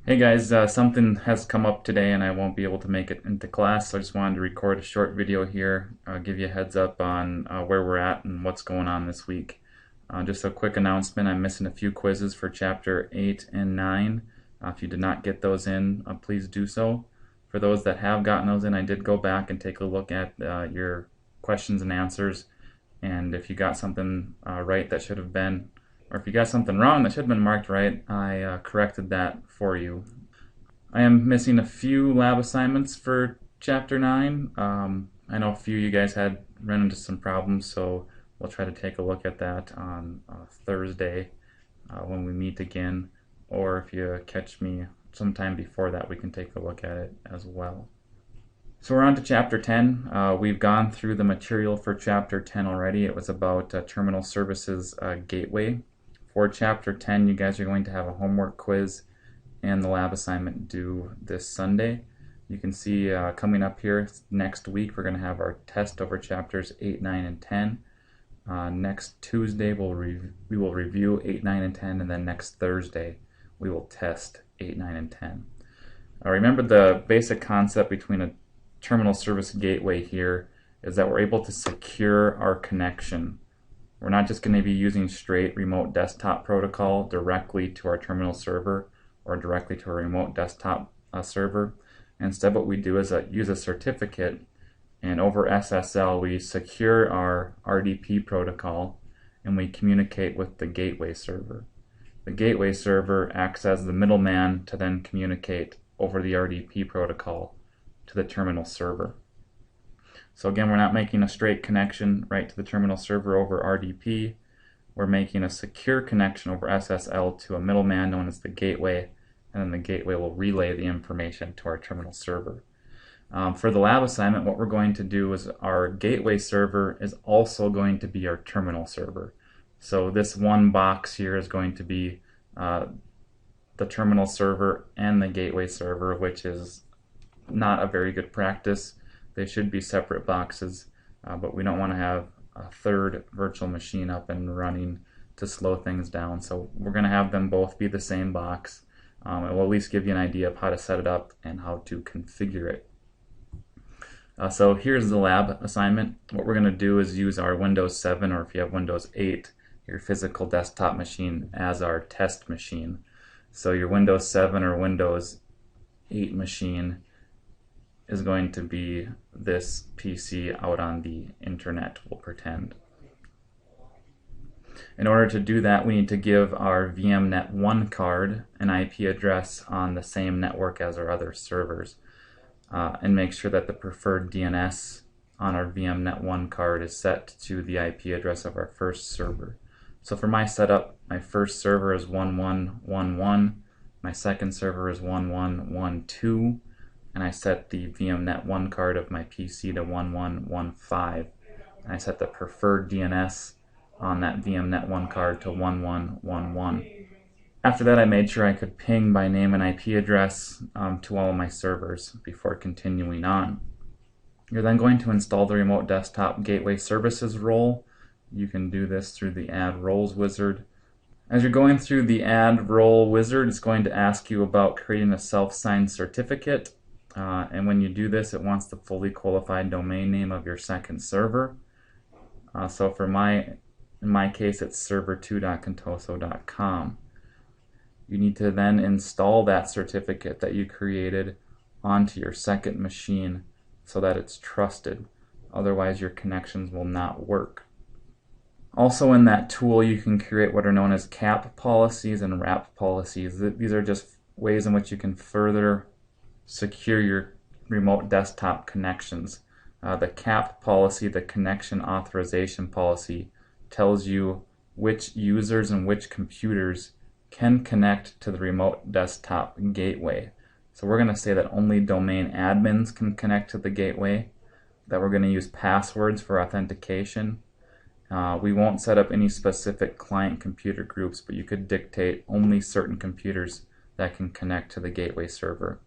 Hey guys, something has come up today and I won't be able to make it into class, so I just wanted to record a short video here, give you a heads up on where we're at and what's going on this week. Just a quick announcement, I'm missing a few quizzes for Chapter 8 and 9. If you did not get those in, please do so. For those that have gotten those in, I did go back and take a look at your questions and answers, and if you got something right that should have been, or if you got something wrong that should have been marked right, I corrected that for you. I am missing a few lab assignments for Chapter 9. I know a few of you guys had run into some problems, so we'll try to take a look at that on Thursday when we meet again, or if you catch me sometime before that, we can take a look at it as well. So we're on to Chapter 10. We've gone through the material for Chapter 10 already. It was about Terminal Services Gateway. For Chapter 10, you guys are going to have a homework quiz and the lab assignment due this Sunday. You can see coming up here next week, we're going to have our test over Chapters 8, 9, and 10. Next Tuesday, we will review 8, 9, and 10, and then next Thursday, we will test 8, 9, and 10. Remember the basic concept between a terminal service gateway here is that we're able to secure our connection. We're not just going to be using straight remote desktop protocol directly to our terminal server or directly to a remote desktop server. Instead, what we do is use a certificate, and over SSL we secure our RDP protocol and we communicate with the gateway server. The gateway server acts as the middleman to then communicate over the RDP protocol to the terminal server. So again, we're not making a straight connection right to the terminal server over RDP. We're making a secure connection over SSL to a middleman known as the gateway, and then the gateway will relay the information to our terminal server. For the lab assignment, what we're going to do is our gateway server is also going to be our terminal server. So this one box here is going to be the terminal server and the gateway server, which is not a very good practice. They should be separate boxes, but we don't want to have a third virtual machine up and running to slow things down. So we're going to have them both be the same box. It will at least give you an idea of how to set it up and how to configure it. So here's the lab assignment. What we're going to do is use our Windows 7, or if you have Windows 8, your physical desktop machine as our test machine. So your Windows 7 or Windows 8 machine is going to be this PC out on the internet, we'll pretend. In order to do that, we need to give our VMnet1 card an IP address on the same network as our other servers, and make sure that the preferred DNS on our VMnet1 card is set to the IP address of our first server. So for my setup, my first server is 1111, my second server is 1112, and I set the VMnet1 card of my PC to 1115, and I set the preferred DNS on that VMnet1 card to 1111. After that, I made sure I could ping by name and IP address to all of my servers before continuing on. You're then going to install the Remote Desktop Gateway Services role. You can do this through the Add Roles wizard. As you're going through the Add Role wizard, it's going to ask you about creating a self-signed certificate. And when you do this, it wants the fully qualified domain name of your second server. So in my case, it's server2.contoso.com. You need to then install that certificate that you created onto your second machine so that it's trusted. Otherwise, your connections will not work. Also in that tool, you can create what are known as CAP policies and WRAP policies. These are just ways in which you can further secure your remote desktop connections. The CAP policy, the connection authorization policy, tells you which users and which computers can connect to the remote desktop gateway. So we're going to say that only domain admins can connect to the gateway, that we're going to use passwords for authentication. We won't set up any specific client computer groups, but you could dictate only certain computers that can connect to the gateway server.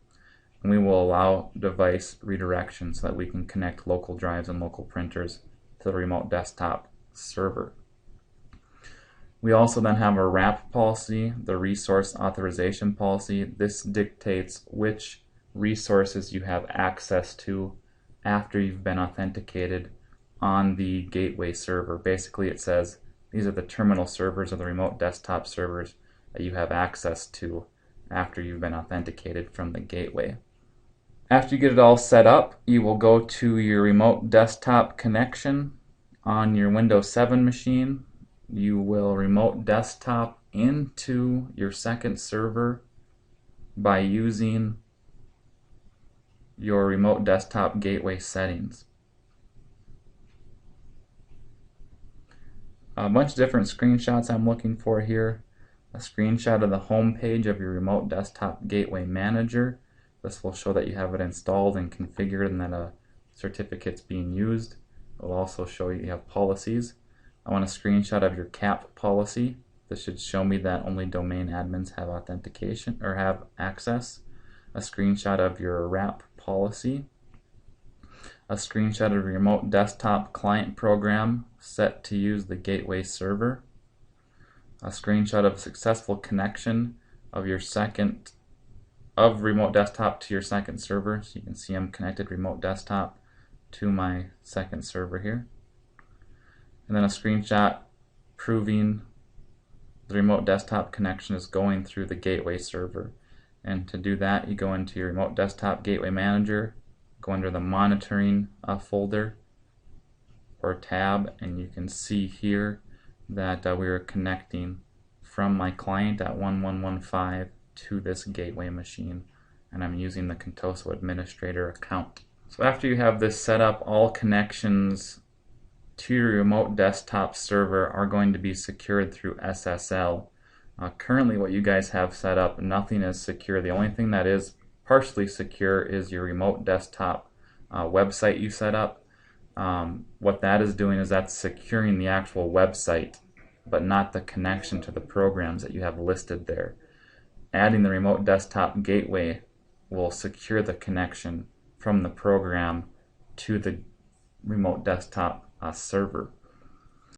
And we will allow device redirection so that we can connect local drives and local printers to the remote desktop server. We also then have a RAP policy, the resource authorization policy. This dictates which resources you have access to after you've been authenticated on the gateway server. Basically, it says these are the terminal servers or the remote desktop servers that you have access to after you've been authenticated from the gateway. After you get it all set up, you will go to your remote desktop connection on your Windows 7 machine. You will remote desktop into your second server by using your remote desktop gateway settings. A bunch of different screenshots I'm looking for here. A screenshot of the home page of your remote desktop gateway manager. This will show that you have it installed and configured and that a certificate's being used. It will also show you have policies. I want a screenshot of your CAP policy. This should show me that only domain admins have authentication or have access. A screenshot of your RAP policy. A screenshot of your remote desktop client program set to use the gateway server. A screenshot of a successful connection of your remote desktop to your second server. So you can see I'm connected remote desktop to my second server here. And then a screenshot proving the remote desktop connection is going through the gateway server. And to do that, you go into your remote desktop gateway manager, go under the monitoring folder or tab, and you can see here that we are connecting from my client at 1115 to this gateway machine, and I'm using the Contoso administrator account. So after you have this set up, all connections to your remote desktop server are going to be secured through SSL. Currently what you guys have set up, nothing is secure. The only thing that is partially secure is your remote desktop website you set up. What that is doing is that's securing the actual website, but not the connection to the programs that you have listed there. Adding the remote desktop gateway will secure the connection from the program to the remote desktop server.